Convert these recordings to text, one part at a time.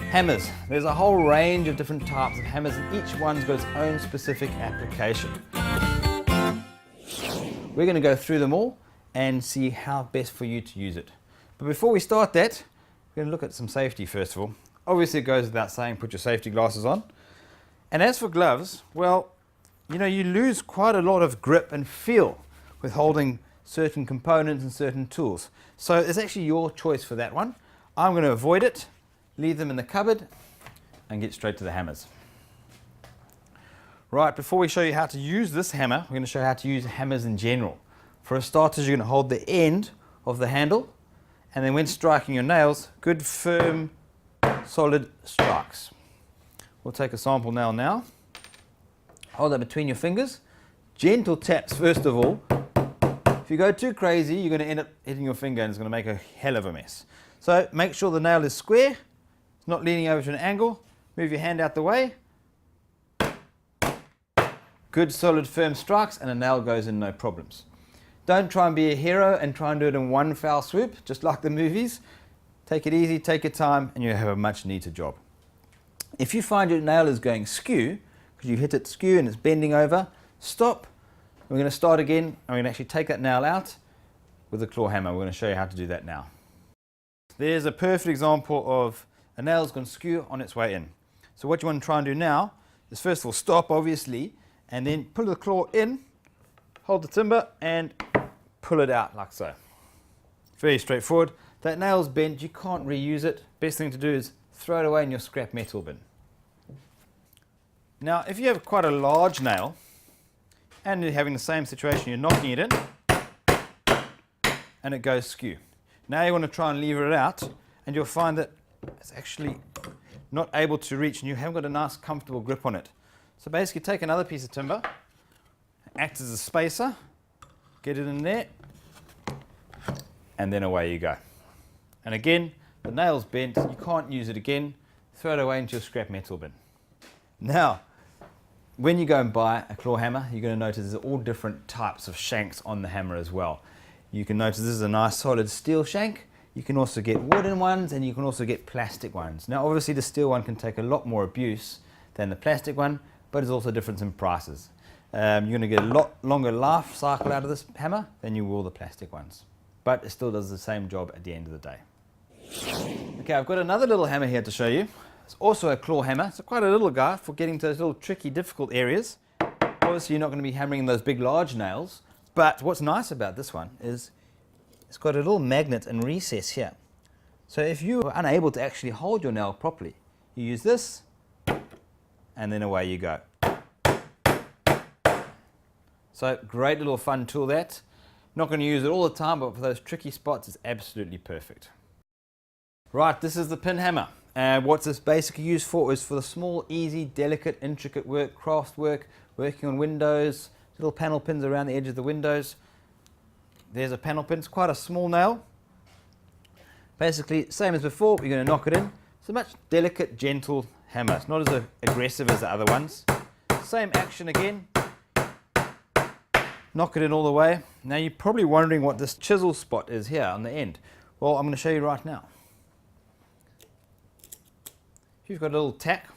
Hammers. There's a whole range of different types of hammers and each one's got its own specific application. We're going to go through them all and see how best for you to use it. But before we start that, we're going to look at some safety first of all. Obviously it goes without saying, put your safety glasses on. And as for gloves, well, you lose quite a lot of grip and feel with holding certain components and certain tools. So it's actually your choice for that one. I'm going to avoid it, leave them in the cupboard and get straight to the hammers. Right, before we show you how to use this hammer, we're going to show you how to use hammers in general. For a starter, you're going to hold the end of the handle and then when striking your nails, good firm solid strikes. We'll take a sample nail now. Hold that between your fingers. Gentle taps first of all. If you go too crazy, you're going to end up hitting your finger and it's going to make a hell of a mess. So make sure the nail is square, it's not leaning over to an angle. Move your hand out the way. Good solid firm strikes and a nail goes in no problems. Don't try and be a hero and try and do it in one foul swoop, just like the movies. Take it easy, take your time, and you'll have a much neater job. If you find your nail is going skew, because you hit it skew and it's bending over, stop. We're going to start again and we're going to actually take that nail out with a claw hammer. We're going to show you how to do that now. There's a perfect example of a nail's gone skew on its way in. So what you want to try and do now is first of all stop obviously and then pull the claw in, hold the timber and pull it out like so. Very straightforward. That nail's bent, you can't reuse it. Best thing to do is throw it away in your scrap metal bin. Now if you have quite a large nail and you're having the same situation, you're knocking it in and it goes skew. Now you want to try and lever it out and you'll find that it's actually not able to reach and you haven't got a nice comfortable grip on it. So basically take another piece of timber, act as a spacer, get it in there and then away you go. And again, the nail's bent, you can't use it again, throw it away into your scrap metal bin. Now, when you go and buy a claw hammer, you're going to notice there's all different types of shanks on the hammer as well. You can notice this is a nice solid steel shank. You can also get wooden ones and you can also get plastic ones. Now obviously the steel one can take a lot more abuse than the plastic one, but there's also a difference in prices. You're going to get a lot longer life cycle out of this hammer than you will the plastic ones. But it still does the same job at the end of the day. Okay, I've got another little hammer here to show you. It's also a claw hammer. It's quite a little guy for getting to those little tricky, difficult areas. Obviously you're not going to be hammering those big, large nails. But what's nice about this one is it's got a little magnet and recess here. So if you are unable to actually hold your nail properly, you use this and then away you go. So great little fun tool that. Not going to use it all the time, but for those tricky spots it's absolutely perfect. Right, this is the pin hammer. What's this basically used for is for the small, easy, delicate, intricate work, craft work, working on windows, little panel pins around the edge of the windows. There's a panel pin, it's quite a small nail. Basically, same as before, you're going to knock it in. It's a much delicate, gentle hammer. It's not as aggressive as the other ones. Same action again. Knock it in all the way. Now you're probably wondering what this chisel spot is here on the end. Well, I'm going to show you right now. If you've got a little tack,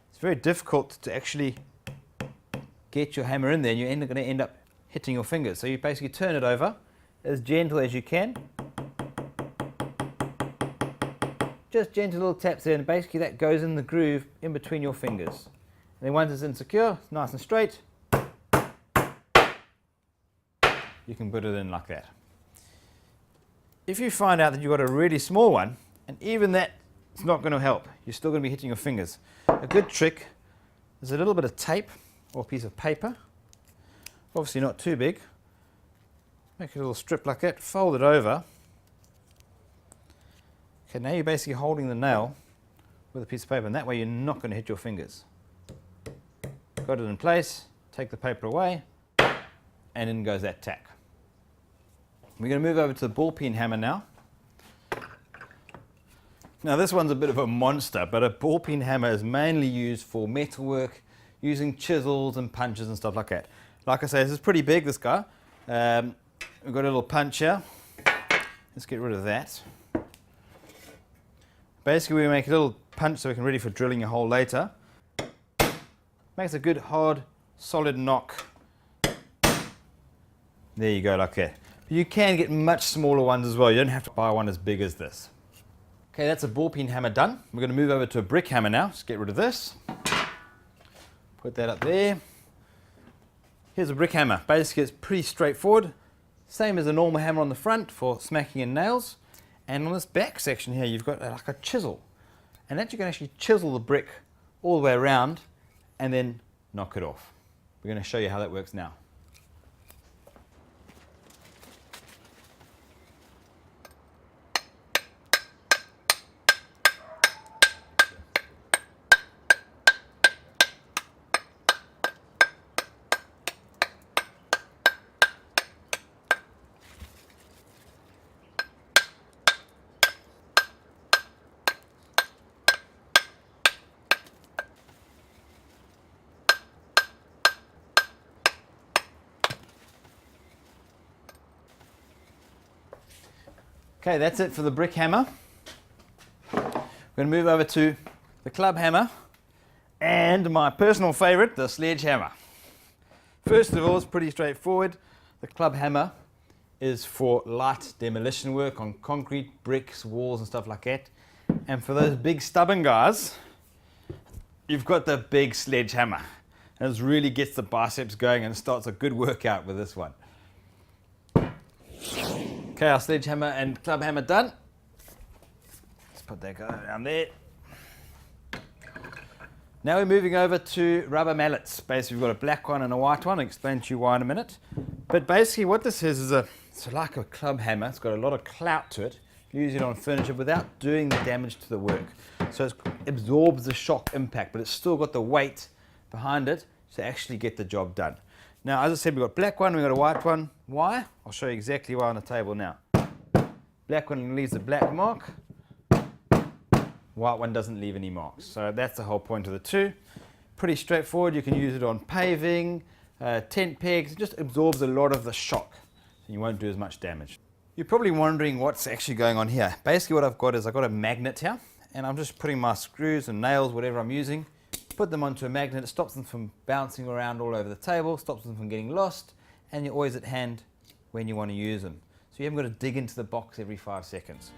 it's very difficult to actually get your hammer in there and you're going to end up hitting your fingers. So you basically turn it over as gentle as you can. Just gentle little taps there and basically that goes in the groove in between your fingers. And then once it's insecure, it's nice and straight, you can put it in like that. If you find out that you've got a really small one, and even that it's not going to help, you're still going to be hitting your fingers. A good trick is a little bit of tape or a piece of paper, obviously not too big. Make a little strip like that, fold it over. Okay, now you're basically holding the nail with a piece of paper and that way you're not going to hit your fingers. Got it in place, take the paper away and in goes that tack. We're going to move over to the ball peen hammer now. Now this one's a bit of a monster, but a ball peen hammer is mainly used for metalwork, using chisels and punches and stuff like that. Like I say, this is pretty big, this guy. We've got a little punch here. Let's get rid of that. Basically we make a little punch so we can ready for drilling a hole later. Makes a good hard solid knock. There you go, like that. But you can get much smaller ones as well. You don't have to buy one as big as this. Okay, that's a ball peen hammer done. We're going to move over to a brick hammer now. Just get rid of this. Put that up there. Here's a brick hammer. Basically, it's pretty straightforward. Same as a normal hammer on the front for smacking in nails. And on this back section here, you've got like a chisel. And that you can actually chisel the brick all the way around and then knock it off. We're going to show you how that works now. Okay, that's it for the brick hammer. We're going to move over to the club hammer and my personal favorite, the sledgehammer. First of all, it's pretty straightforward. The club hammer is for light demolition work on concrete, bricks, walls and stuff like that. And for those big stubborn guys, you've got the big sledgehammer. And it really gets the biceps going and starts a good workout with this one. Okay, our sledgehammer and club hammer done. Let's put that guy down there. Now we're moving over to rubber mallets. Basically, we've got a black one and a white one. I'll explain to you why in a minute. But basically what this is it's like a club hammer. It's got a lot of clout to it. You use it on furniture without doing the damage to the work. So it absorbs the shock impact, but it's still got the weight behind it to actually get the job done. Now, as I said, we've got a black one, we've got a white one. Why? I'll show you exactly why on the table now. Black one leaves a black mark. White one doesn't leave any marks. So that's the whole point of the two. Pretty straightforward. You can use it on paving, tent pegs. It just absorbs a lot of the shock. So you won't do as much damage. You're probably wondering what's actually going on here. Basically what I've got is I've got a magnet here. And I'm just putting my screws and nails, whatever I'm using, put them onto a magnet. It stops them from bouncing around all over the table, stops them from getting lost, and you're always at hand when you want to use them. So you haven't got to dig into the box every 5 seconds.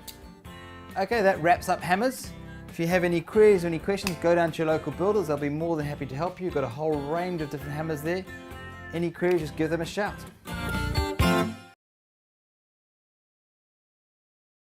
Okay, that wraps up hammers. If you have any queries or any questions, go down to your local builders. They'll be more than happy to help you. You've got a whole range of different hammers there. Any queries, just give them a shout.